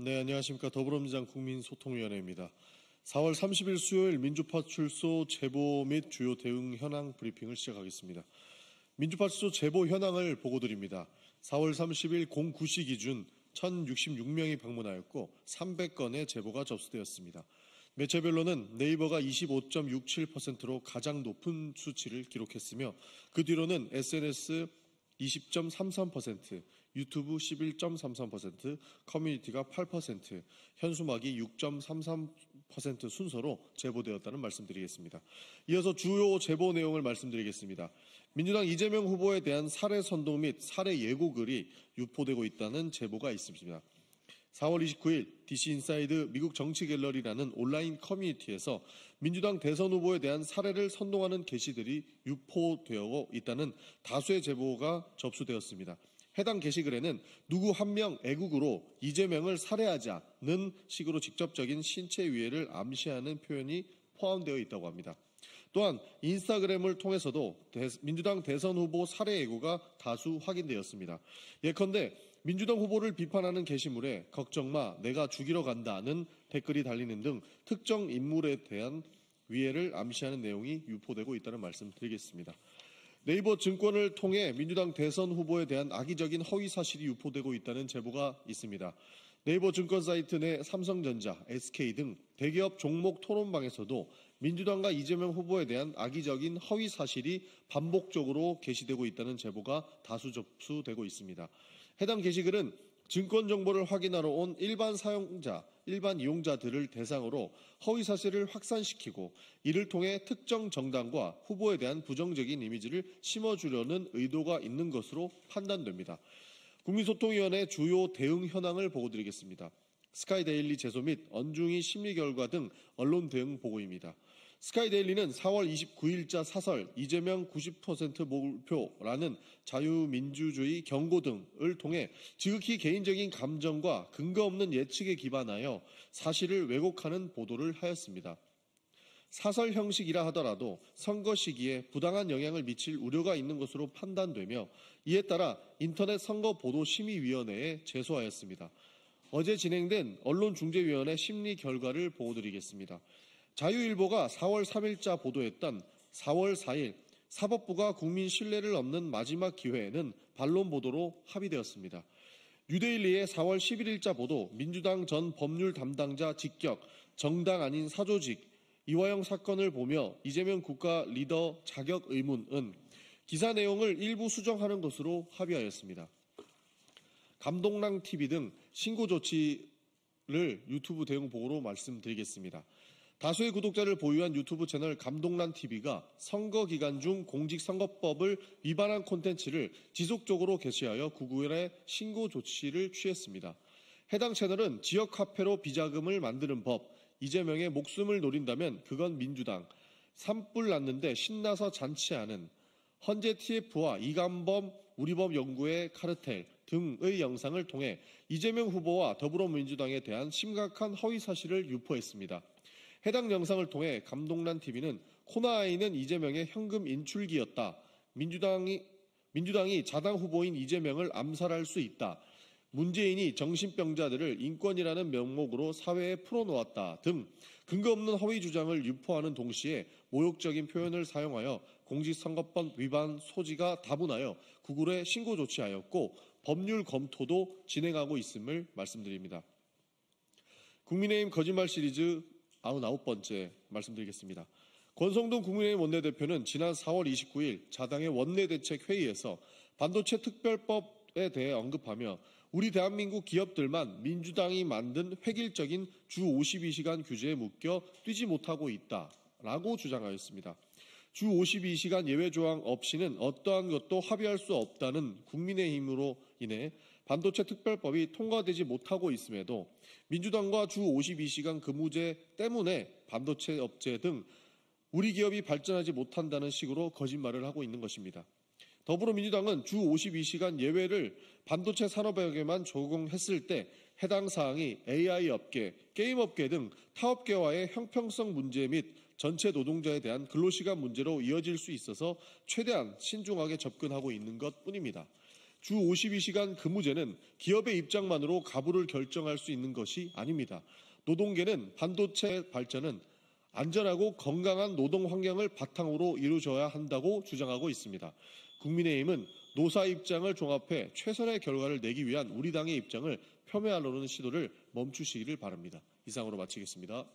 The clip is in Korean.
네, 안녕하십니까. 더불어민주당 국민소통위원회입니다. 4월 30일 수요일 민주파출소 제보 및 주요 대응 현황 브리핑을 시작하겠습니다. 민주파출소 제보 현황을 보고드립니다. 4월 30일 09시 기준 1066명이 방문하였고 300건의 제보가 접수되었습니다. 매체별로는 네이버가 25.67%로 가장 높은 수치를 기록했으며 그 뒤로는 SNS 20.33%, 유튜브 11.33%, 커뮤니티가 8%, 현수막이 6.33% 순서로 제보되었다는 말씀드리겠습니다. 이어서 주요 제보 내용을 말씀드리겠습니다. 민주당 이재명 후보에 대한 살해 선동 및 살해 예고글이 유포되고 있다는 제보가 있습니다. 4월 29일 DC인사이드 미국 정치갤러리라는 온라인 커뮤니티에서 민주당 대선 후보에 대한 살해를 선동하는 게시들이 유포되어 있다는 다수의 제보가 접수되었습니다. 해당 게시글에는 누구 한 명 애국으로 이재명을 살해하자는 식으로 직접적인 신체 위해를 암시하는 표현이 포함되어 있다고 합니다. 또한 인스타그램을 통해서도 민주당 대선 후보 살해 예고가 다수 확인되었습니다. 예컨대 민주당 후보를 비판하는 게시물에 걱정마 내가 죽이러 간다는 댓글이 달리는 등 특정 인물에 대한 위해를 암시하는 내용이 유포되고 있다는 말씀드리겠습니다. 네이버 증권을 통해 민주당 대선 후보에 대한 악의적인 허위 사실이 유포되고 있다는 제보가 있습니다. 네이버 증권 사이트 내 삼성전자, SK 등 대기업 종목 토론방에서도 민주당과 이재명 후보에 대한 악의적인 허위 사실이 반복적으로 게시되고 있다는 제보가 다수 접수되고 있습니다. 해당 게시글은 증권 정보를 확인하러 온 일반 사용자, 일반 이용자들을 대상으로 허위 사실을 확산시키고 이를 통해 특정 정당과 후보에 대한 부정적인 이미지를 심어주려는 의도가 있는 것으로 판단됩니다. 국민소통위원회 주요 대응 현황을 보고드리겠습니다. 스카이데일리 제소 및 언중이 심리 결과 등 언론 대응 보고입니다. 스카이데일리는 4월 29일자 사설 이재명 90% 몰표라는 자유민주주의 경고 등을 통해 지극히 개인적인 감정과 근거 없는 예측에 기반하여 사실을 왜곡하는 보도를 하였습니다. 사설 형식이라 하더라도 선거 시기에 부당한 영향을 미칠 우려가 있는 것으로 판단되며 이에 따라 인터넷 선거보도심의위원회에 제소하였습니다. 어제 진행된 언론중재위원회 심리 결과를 보고드리겠습니다. 자유일보가 4월 3일자 보도했던 4월 4일 사법부가 국민 신뢰를 얻는 마지막 기회에는 반론 보도로 합의되었습니다. 뉴데일리의 4월 11일자 보도 민주당 전 법률 담당자 직격 정당 아닌 사조직 이화영 사건을 보며 이재명 국가 리더 자격 의문은 기사 내용을 일부 수정하는 것으로 합의하였습니다. 감동랑TV 등 신고 조치를 유튜브 대응 보고로 말씀드리겠습니다. 다수의 구독자를 보유한 유튜브 채널 감동란TV가 선거 기간 중 공직선거법을 위반한 콘텐츠를 지속적으로 게시하여 구글에 신고 조치를 취했습니다. 해당 채널은 지역 카페로 비자금을 만드는 법, 이재명의 목숨을 노린다면 그건 민주당, 산불 났는데 신나서 잔치하는, 헌재 TF와 이간범 우리법 연구의 카르텔 등의 영상을 통해 이재명 후보와 더불어민주당에 대한 심각한 허위 사실을 유포했습니다. 해당 영상을 통해 감동란TV는 코나아이는 이재명의 현금 인출기였다. 민주당이 자당 후보인 이재명을 암살할 수 있다. 문재인이 정신병자들을 인권이라는 명목으로 사회에 풀어놓았다 등 근거 없는 허위 주장을 유포하는 동시에 모욕적인 표현을 사용하여 공직선거법 위반 소지가 다분하여 구글에 신고 조치하였고 법률 검토도 진행하고 있음을 말씀드립니다. 국민의힘 거짓말 시리즈 99번째 말씀드리겠습니다. 권성동 국민의힘 원내대표는 지난 4월 29일 자당의 원내대책회의에서 반도체 특별법에 대해 언급하며 우리 대한민국 기업들만 민주당이 만든 획일적인 주 52시간 규제에 묶여 뛰지 못하고 있다라고 주장하였습니다. 주 52시간 예외조항 없이는 어떠한 것도 합의할 수 없다는 국민의힘으로 인해 반도체 특별법이 통과되지 못하고 있음에도 민주당과 주 52시간 근무제 때문에 반도체 업체 등 우리 기업이 발전하지 못한다는 식으로 거짓말을 하고 있는 것입니다. 더불어민주당은 주 52시간 예외를 반도체 산업에게만 적용했을 때 해당 사항이 AI 업계, 게임 업계 등 타업계와의 형평성 문제 및 전체 노동자에 대한 근로시간 문제로 이어질 수 있어서 최대한 신중하게 접근하고 있는 것뿐입니다. 주 52시간 근무제는 기업의 입장만으로 가부를 결정할 수 있는 것이 아닙니다. 노동계는 반도체 발전은 안전하고 건강한 노동 환경을 바탕으로 이루어져야 한다고 주장하고 있습니다. 국민의힘은 노사 입장을 종합해 최선의 결과를 내기 위한 우리 당의 입장을 폄훼하려는 시도를 멈추시기를 바랍니다. 이상으로 마치겠습니다.